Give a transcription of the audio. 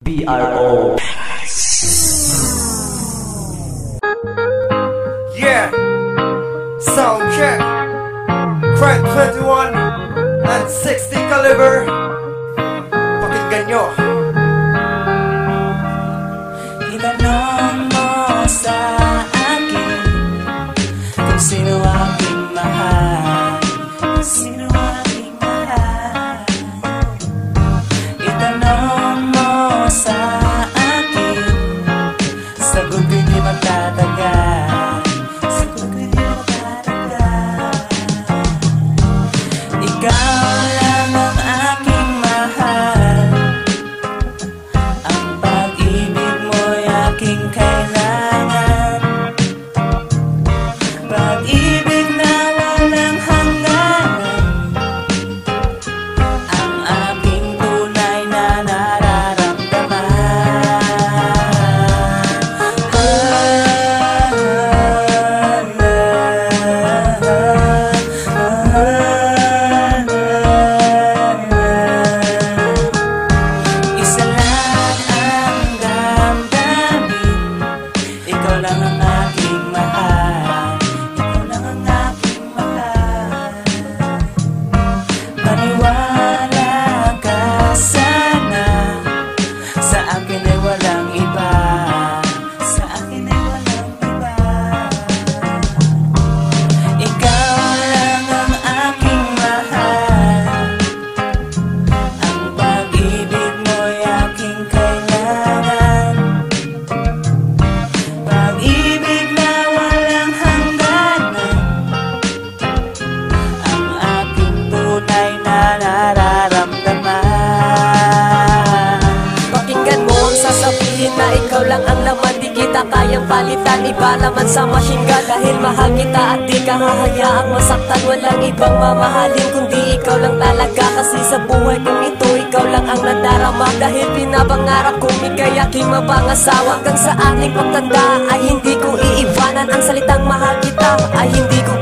BRO. Yeah, sound check. Crank 21 and 60 caliber. Pakinggan nyo. Itanong mo sa akin kung sino aking mahal, kung sino aking mahal. Itanong mo sa akin, sagot ko'y di magtatagal, sagot ko'y di magtatagal. Ikaw lang ang aking mahal, ang pag-ibig mo'y aking kailangan, pag-ibig na walang hangganan, ang aking tunay na nararamdaman. Isa lang ang damdamin, ikaw lang ang aking mahal, ikaw lang ang aking mahal. Maniwala ka sana, sa akin ay walang iba, sa akin ay walang iba. Ikaw lang ang aking mahal, ang pag-ibig mo'y aking kailangan, pag-ibig na walang hangganan, ang aking tunay na nararamdaman. Pakinggan mo ang sasabihin na ikaw lang ang laman, di kita kayang palitan, iba naman sa machine gun. Dahil mahal kita at di ka hahayaang masaktan, walang ibang mamahalin kundi ikaw lang talaga. Kasi sa buhay kong ito, ikaw lang ang nadarama. Dahil pinapangarap kong ikay aking mapangasawa. Hanggang sa ating pagtanda ay hindi ko iiwanan, ang salitang mahal kita ay hindi ko